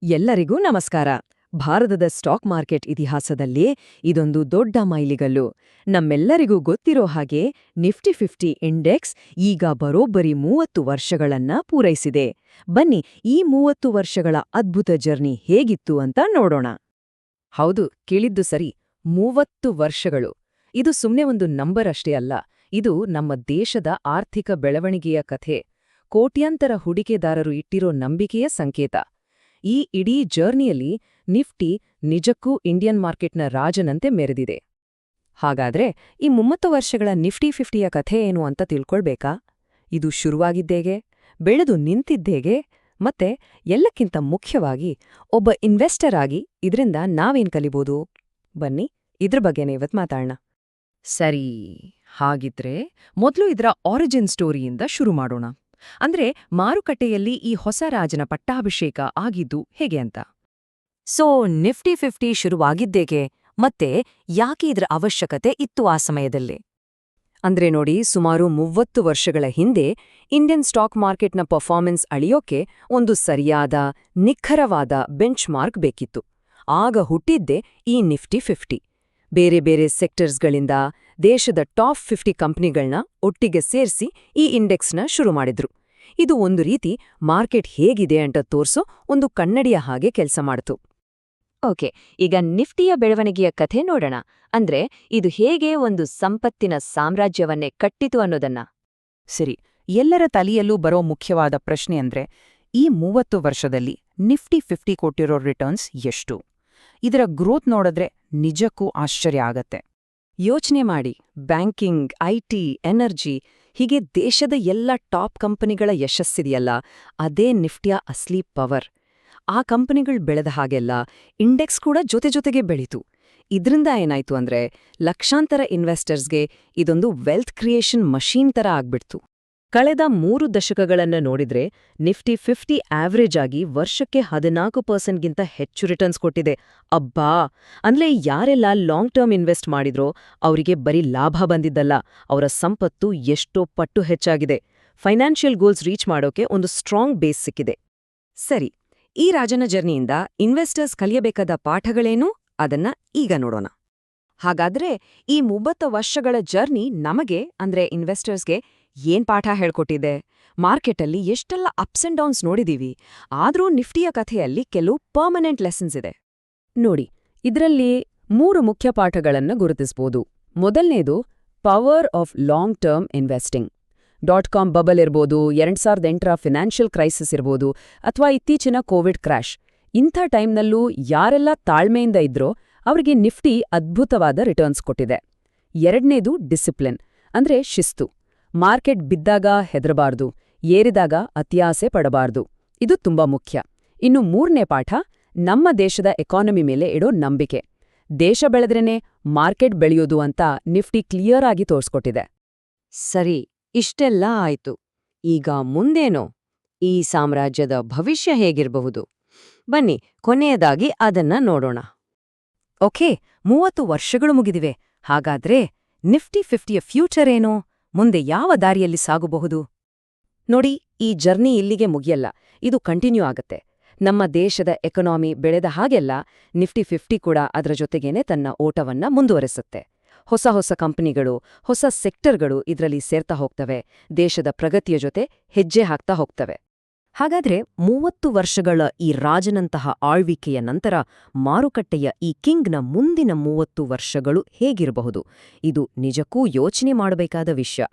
ಎಲ್ಲರಿಗೂ ನಮಸ್ಕಾರ. ಭಾರತದ ಸ್ಟಾಕ್ ಮಾರ್ಕೆಟ್ ಇತಿಹಾಸದಲ್ಲಿ ಇದೊಂದು ದೊಡ್ಡ ಮೈಲಿಗಲ್ಲು. ನಮ್ಮೆಲ್ಲರಿಗೂ ಗೊತ್ತಿರೋ ಹಾಗೆ ನಿಫ್ಟಿ 50 ಇಂಡೆಕ್ಸ್ ಈಗ ಬರೋಬ್ಬರಿ 30 ವರ್ಷಗಳನ್ನ ಪೂರೈಸಿದೆ. ಬನ್ನಿ, ಈ 30 ವರ್ಷಗಳ ಅದ್ಭುತ ಜರ್ನಿ ಹೇಗಿತ್ತು ಅಂತ ನೋಡೋಣ. ಹೌದು, ಕೇಳಿದ್ದು ಸರಿ, 30 ವರ್ಷಗಳು. ಇದು ಸುಮ್ನೆ ಒಂದು ನಂಬರ್ ಅಷ್ಟೇ ಅಲ್ಲ, ಇದು ನಮ್ಮ ದೇಶದ ಆರ್ಥಿಕ ಬೆಳವಣಿಗೆಯ ಕಥೆ. ಕೋಟ್ಯಾಂತರ ಹೂಡಿಕೆದಾರರು ಇಟ್ಟಿರೋ ನಂಬಿಕೆಯ ಸಂಕೇತ. ಈ ಇಡೀ ಜರ್ನಿಯಲ್ಲಿ ನಿಫ್ಟಿ ನಿಜಕ್ಕೂ ಇಂಡಿಯನ್ ಮಾರ್ಕೆಟ್ನ ರಾಜನಂತೆ ಮೆರೆದಿದೆ. ಹಾಗಾದ್ರೆ ಈ 30 ವರ್ಷಗಳ ನಿಫ್ಟಿ 50ಯ ಕಥೆ ಏನು ಅಂತ ತಿಳ್ಕೊಳ್ಬೇಕಾ? ಇದು ಶುರುವಾಗಿದ್ದೇಗೆ, ಬೆಳೆದು ನಿಂತಿದ್ದೇಗೆ, ಮತ್ತೆ ಎಲ್ಲಕ್ಕಿಂತ ಮುಖ್ಯವಾಗಿ ಒಬ್ಬ ಇನ್ವೆಸ್ಟರ್ ಆಗಿ ಇದರಿಂದ ನಾವೇನ್ ಕಲಿಬೋದು? ಬನ್ನಿ, ಇದ್ರ ಬಗ್ಗೆನೇ ಇವತ್ತು ಮಾತಾಡೋಣ. ಸರಿ, ಹಾಗಿದ್ರೆ ಮೊದಲು ಇದರ ಆರಿಜಿನ್ ಸ್ಟೋರಿಯಿಂದ ಶುರು ಮಾಡೋಣ. ಅಂದ್ರೆ ಮಾರುಕಟ್ಟೆಯಲ್ಲಿ ಈ ಹೊಸ ರಾಜನ ಪಟ್ಟಾಭಿಷೇಕ ಆಗಿದ್ದು ಹೇಗೆ ಅಂತ. ನಿಫ್ಟಿ 50 ಶುರುವಾಗಿದ್ದೇಗೆ, ಮತ್ತೆ ಯಾಕೆ ಇದರ ಅವಶ್ಯಕತೆ ಇತ್ತು ಆ ಸಮಯದಲ್ಲಿ? ಅಂದ್ರೆ ನೋಡಿ, ಸುಮಾರು 30 ವರ್ಷಗಳ ಹಿಂದೆ ಇಂಡಿಯನ್ ಸ್ಟಾಕ್ ಮಾರ್ಕೆಟ್ನ ಪರ್ಫಾರ್ಮೆನ್ಸ್ ಅಳಿಯೋಕೆ ಒಂದು ಸರಿಯಾದ, ನಿಖರವಾದ ಬೆಂಚ್ ಮಾರ್ಕ್ ಬೇಕಿತ್ತು. ಆಗ ಹುಟ್ಟಿದ್ದೇ ಈ ನಿಫ್ಟಿ 50. ಬೇರೆ ಬೇರೆ ಸೆಕ್ಟರ್ಸ್ಗಳಿಂದ ದೇಶದ ಟಾಪ್ 50 ಕಂಪ್ನಿಗಳನ್ನ ಒಟ್ಟಿಗೆ ಸೇರಿಸಿ ಈ ಇಂಡೆಕ್ಸ್ನ ಶುರು ಮಾಡಿದ್ರು. ಇದು ಒಂದು ರೀತಿ ಮಾರ್ಕೆಟ್ ಹೇಗಿದೆ ಅಂತ ತೋರ್ಸೋ ಒಂದು ಕನ್ನಡಿಯ ಹಾಗೆ ಕೆಲಸ ಮಾಡ್ತು. ಓಕೆ, ಈಗ ನಿಫ್ಟಿಯ ಬೆಳವಣಿಗೆಯ ಕಥೆ ನೋಡೋಣ. ಅಂದ್ರೆ ಇದು ಹೇಗೆ ಒಂದು ಸಂಪತ್ತಿನ ಸಾಮ್ರಾಜ್ಯವನ್ನೇ ಕಟ್ಟಿತು ಅನ್ನೋದನ್ನ. ಸರಿ, ಎಲ್ಲರ ತಲೆಯಲ್ಲೂ ಬರೋ ಮುಖ್ಯವಾದ ಪ್ರಶ್ನೆ ಅಂದ್ರೆ, ಈ 30 ವರ್ಷದಲ್ಲಿ ನಿಫ್ಟಿ 50 ಕೊಟ್ಟಿರೋ ರಿಟರ್ನ್ಸ್ ಎಷ್ಟು? ಇದರ ಗ್ರೋತ್ ನೋಡಿದ್ರೆ ನಿಜಕ್ಕೂ ಆಶ್ಚರ್ಯ ಆಗತ್ತೆ. ಯೋಚನೆ ಮಾಡಿ, ಬ್ಯಾಂಕಿಂಗ್, ಐಟಿ, ಎನರ್ಜಿ, ಹೀಗೆ ದೇಶದ ಎಲ್ಲ ಟಾಪ್ ಕಂಪನಿಗಳ ಯಶಸ್ಸಿದೆಯಲ್ಲ, ಅದೇ ನಿಫ್ಟಿಯ ಅಸ್ಲಿ ಪವರ್. ಆ ಕಂಪನಿಗಳು ಬೆಳೆದ ಹಾಗೆಲ್ಲ ಇಂಡೆಕ್ಸ್ ಕೂಡ ಜೊತೆಗೆ ಬೆಳೀತು. ಇದ್ರಿಂದ ಏನಾಯ್ತು ಅಂದ್ರೆ, ಲಕ್ಷಾಂತರ ಇನ್ವೆಸ್ಟರ್ಸ್ಗೆ ಇದೊಂದು ವೆಲ್ತ್ ಕ್ರಿಯೇಷನ್ ಮಷೀನ್ ತರ ಆಗ್ಬಿಡ್ತು. ಕಳೆದ 3 ದಶಕಗಳನ್ನ ನೋಡಿದ್ರೆ ನಿಫ್ಟಿ 50 ಆವ್ರೇಜ್ ಆಗಿ ವರ್ಷಕ್ಕೆ 14% ಹೆಚ್ಚು ರಿಟರ್ನ್ಸ್ ಕೊಟ್ಟಿದೆ. ಅಬ್ಬಾ! ಅಂದ್ರೆ ಯಾರೆಲ್ಲ ಲಾಂಗ್ ಟರ್ಮ್ ಇನ್ವೆಸ್ಟ್ ಮಾಡಿದ್ರೋ ಅವರಿಗೆ ಬರೀ ಲಾಭ ಬಂದಿದ್ದಲ್ಲ, ಅವರ ಸಂಪತ್ತು ಎಷ್ಟೋ ಪಟ್ಟು ಹೆಚ್ಚಾಗಿದೆ. ಫೈನಾನ್ಷಿಯಲ್ ಗೋಲ್ಸ್ ರೀಚ್ ಮಾಡೋಕೆ ಒಂದು ಸ್ಟ್ರಾಂಗ್ ಬೇಸ್ ಸಿಕ್ಕಿದೆ. ಸರಿ, ಈ ರಾಜನ ಜರ್ನಿಯಿಂದ ಇನ್ವೆಸ್ಟರ್ಸ್ ಕಲಿಯಬೇಕಾದ ಪಾಠಗಳೇನು? ಅದನ್ನ ಈಗ ನೋಡೋಣ. ಹಾಗಾದ್ರೆ ಈ 30 ವರ್ಷಗಳ ಜರ್ನಿ ನಮಗೆ, ಅಂದ್ರೆ ಇನ್ವೆಸ್ಟರ್ಸ್ಗೆ, ಏನ್ ಪಾಠ ಹೇಳ್ಕೊಟ್ಟಿದೆ? ಮಾರ್ಕೆಟಲ್ಲಿ ಎಷ್ಟೆಲ್ಲ ಅಪ್ಸ್ ಅಂಡ್ ಡೌನ್ಸ್ ನೋಡಿದೀವಿ, ಆದ್ರೂ ನಿಫ್ಟಿಯ ಕಥೆಯಲ್ಲಿ ಕೆಲವು ಪರ್ಮನೆಂಟ್ ಲೆಸನ್ಸ್ ಇದೆ. ನೋಡಿ, ಇದರಲ್ಲಿ 3 ಮುಖ್ಯ ಪಾಠಗಳನ್ನು ಗುರುತಿಸಬಹುದು. ಮೊದಲನೇದು power of long term investing. .com bubble ಇರ್ಬೋದು, 2008ರ ಫಿನಾನ್ಷಿಯಲ್ ಕ್ರೈಸಿಸ್ ಇರ್ಬೋದು, ಅಥವಾ ಇತ್ತೀಚಿನ ಕೋವಿಡ್ ಕ್ರ್ಯಾಶ್. ಇಂಥ ಟೈಮ್ನಲ್ಲೂ ಯಾರೆಲ್ಲ ತಾಳ್ಮೆಯಿಂದ ಇದ್ರೋ ಅವರಿಗೆ ನಿಫ್ಟಿ ಅದ್ಭುತವಾದ ರಿಟರ್ನ್ಸ್ ಕೊಟ್ಟಿದೆ. ಎರಡನೇದು ಡಿಸಿಪ್ಲಿನ್, ಅಂದ್ರೆ ಶಿಸ್ತು. ಮಾರ್ಕೆಟ್ ಬಿದ್ದಾಗ ಹೆದರಬಾರ್ದು, ಏರಿದಾಗ ಅತ್ಯಾಸೆ ಪಡಬಾರ್ದು. ಇದು ತುಂಬಾ ಮುಖ್ಯ. ಇನ್ನು 3ನೇ ಪಾಠ, ನಮ್ಮ ದೇಶದ ಎಕಾನಮಿ ಮೇಲೆ ಇಡೋ ನಂಬಿಕೆ. ದೇಶ ಬೆಳೆದ್ರೇನೆ ಮಾರ್ಕೆಟ್ ಬೆಳೆಯೋದು ಅಂತ ನಿಫ್ಟಿ ಕ್ಲಿಯರ್ ಆಗಿ ತೋರ್ಸ್ಕೊಟ್ಟಿದೆ. ಸರಿ, ಇಷ್ಟೆಲ್ಲ ಆಯ್ತು. ಈಗ ಮುಂದೇನೋ? ಈ ಸಾಮ್ರಾಜ್ಯದ ಭವಿಷ್ಯ ಹೇಗಿರಬಹುದು? ಬನ್ನಿ, ಕೊನೆಯದಾಗಿ ಅದನ್ನ ನೋಡೋಣ. ಓಕೆ, 30 ವರ್ಷಗಳು ಮುಗಿದಿವೆ. ಹಾಗಾದ್ರೆ ನಿಫ್ಟಿ 50ಯ ಫ್ಯೂಚರ್ ಏನೋ? ಮುಂದೆ ಯಾವ ದಾರಿಯಲ್ಲಿ ಸಾಗಬಹುದು? ನೋಡಿ, ಈ ಜರ್ನಿ ಇಲ್ಲಿಗೆ ಮುಗಿಯಲ್ಲ, ಇದು ಕಂಟಿನ್ಯೂ ಆಗತ್ತೆ. ನಮ್ಮ ದೇಶದ ಎಕನಾಮಿ ಬೆಳೆದ ಹಾಗೆಲ್ಲ ನಿಫ್ಟಿ 50 ಕೂಡ ಅದರ ಜೊತೆಗೇನೆ ತನ್ನ ಓಟವನ್ನ ಮುಂದುವರೆಸುತ್ತೆ. ಹೊಸ ಕಂಪನಿಗಳು, ಹೊಸ ಸೆಕ್ಟರ್ಗಳು ಇದರಲ್ಲಿ ಸೇರ್ತಾ ಹೋಗ್ತವೆ, ದೇಶದ ಪ್ರಗತಿಯ ಜೊತೆ ಹೆಜ್ಜೆ ಹಾಕ್ತಾ ಹೋಗ್ತವೆ. ಹಾಗಾದ್ರೆ 30 ವರ್ಷಗಳ ಈ ರಾಜನಂತಹ ಆಳ್ವಿಕೆಯ ನಂತರ ಮಾರುಕಟ್ಟೆಯ ಈ ಕಿಂಗ್ನ ಮುಂದಿನ 30 ವರ್ಷಗಳು ಹೇಗಿರಬಹುದು? ಇದು ನಿಜಕ್ಕೂ ಯೋಚನೆ ಮಾಡಬೇಕಾದ ವಿಷಯ.